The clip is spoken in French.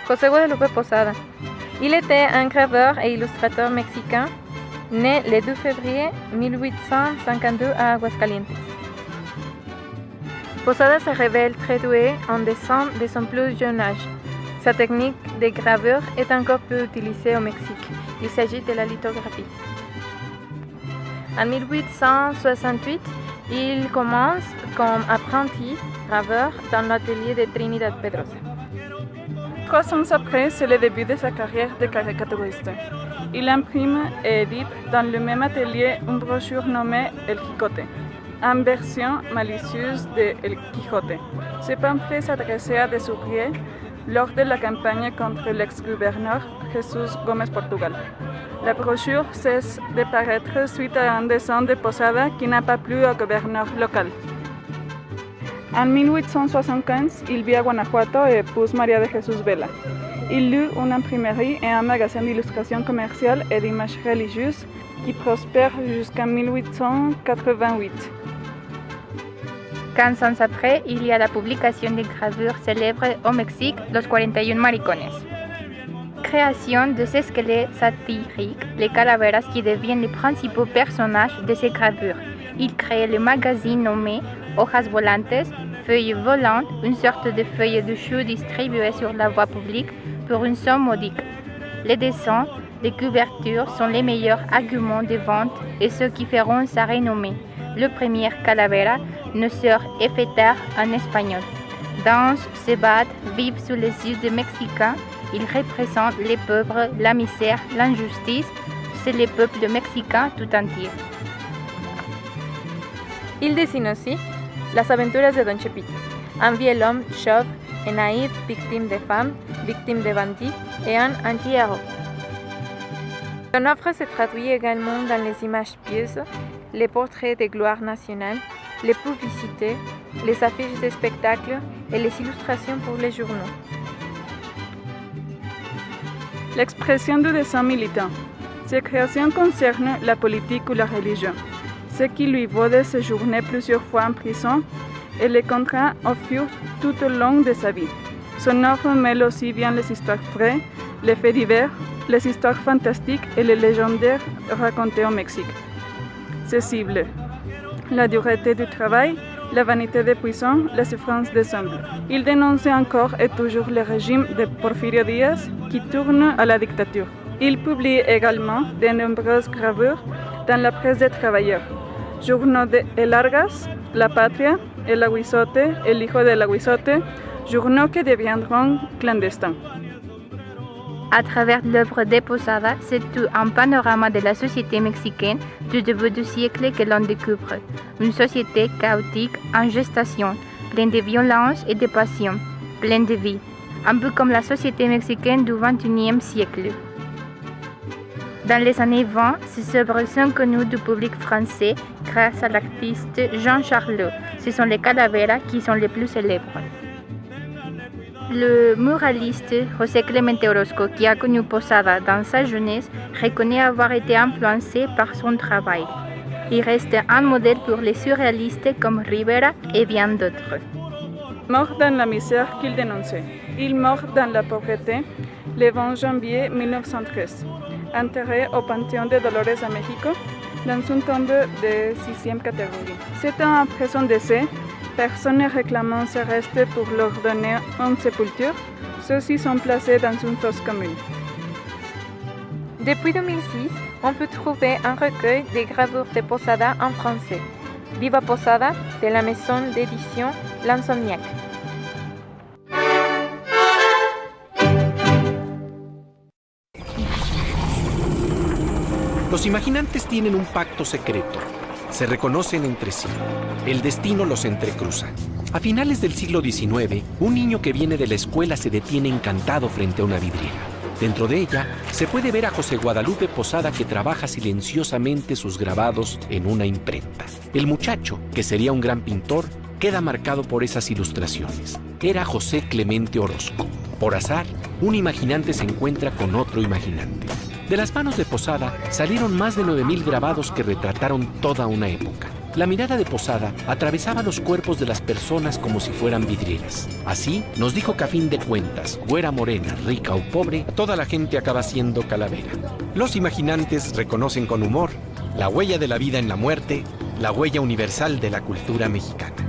José Guadalupe Posada. Il était un graveur et illustrateur mexicain, né le 2 février 1852 à Aguascalientes. Posada se révèle très doué en dessin de son plus jeune âge. Sa technique de gravure est encore peu utilisée au Mexique. Il s'agit de la lithographie. En 1868, il commence comme apprenti graveur dans l'atelier de Trinidad Pedrosa. 3 ans après, c'est le début de sa carrière de caricaturiste. Il imprime et édite dans le même atelier une brochure nommée El Quijote, en version malicieuse de El Quijote. Ce pamphlet s'adressait à des ouvriers lors de la campagne contre l'ex-gouverneur Jesús Gómez Portugal. La brochure cesse de paraître suite à un dessin de Posada qui n'a pas plu au gouverneur local. En 1875, il vit à Guanajuato et épouse María de Jesús Vela. Il eut une imprimerie et un magasin d'illustration commerciale et d'images religieuses qui prospèrent jusqu'en 1888. 15 ans après, il y a la publication des gravures célèbres au Mexique, Los 41 Maricones. Création de ces squelettes satiriques, les calaveras qui deviennent les principaux personnages de ces gravures. Il crée le magazine nommé Hojas Volantes, feuilles volantes, une sorte de feuilles de chou distribuées sur la voie publique pour une somme modique. Les dessins, les couvertures sont les meilleurs arguments de vente et ceux qui feront sa renommée. Le premier calavera ne sort et fait tard en espagnol. Dansent, se battent, vivent sous les yeux des Mexicains. Il représente les pauvres, la misère, l'injustice. C'est le peuple mexicain tout entier. Il dessine aussi Las aventuras de Don Chepito, un vieil homme chauve et naïf, victime de femmes, victime de bandits et un anti-héros. Son œuvre se traduit également dans les images pièces, les portraits de gloire nationale, les publicités, les affiches de spectacles et les illustrations pour les journaux. L'expression du dessin militant. Ses créations concernent la politique ou la religion, ce qui lui vaut de séjourner plusieurs fois en prison et le contraint au fuir tout au long de sa vie. Son œuvre mêle aussi bien les histoires vraies, les faits divers, les histoires fantastiques et les légendaires racontées au Mexique. C'est ciblé. La dureté du travail, la vanité des puissants, la souffrance des humbles. Il dénonce encore et toujours le régime de Porfirio Díaz qui tourne à la dictature. Il publie également de nombreuses gravures dans la presse des travailleurs. Journaux de El Argas, La Patria, El Aguizote, El Hijo del Aguizote, journaux qui deviendront clandestins. À travers l'œuvre de Posada, c'est tout un panorama de la société mexicaine du début du siècle que l'on découvre. Une société chaotique en gestation, pleine de violence et de passion, pleine de vie, un peu comme la société mexicaine du XXIe siècle. Dans les années 20, ces œuvres sont connues du public français grâce à l'artiste Jean Charlot. Ce sont les calaveras qui sont les plus célèbres. Le muraliste José Clemente Orozco, qui a connu Posada dans sa jeunesse, reconnaît avoir été influencé par son travail. Il reste un modèle pour les surréalistes comme Rivera et bien d'autres. Mort dans la misère qu'il dénonçait. Il meurt dans la pauvreté le 20 janvier 1913. Enterré au Panthéon de Dolores à Mexico, dans une tombe de 6e catégorie. 7 ans après son décès, personne ne réclamant ses restes pour leur donner une sépulture, ceux-ci sont placés dans une fosse commune. Depuis 2006, on peut trouver un recueil des gravures de Posada en français. Viva Posada, de la maison d'édition L'Insomniaque. Los imaginantes tienen un pacto secreto. Se reconocen entre sí. El destino los entrecruza. A finales del siglo XIX, un niño que viene de la escuela se detiene encantado frente a una vidriera. Dentro de ella, se puede ver a José Guadalupe Posada que trabaja silenciosamente sus grabados en una imprenta. El muchacho, que sería un gran pintor, queda marcado por esas ilustraciones. Era José Clemente Orozco. Por azar, un imaginante se encuentra con otro imaginante. De las manos de Posada salieron más de 9,000 grabados que retrataron toda una época. La mirada de Posada atravesaba los cuerpos de las personas como si fueran vidrieras. Así, nos dijo que a fin de cuentas, güera, morena, rica o pobre, toda la gente acaba siendo calavera. Los imaginantes reconocen con humor la huella de la vida en la muerte, la huella universal de la cultura mexicana.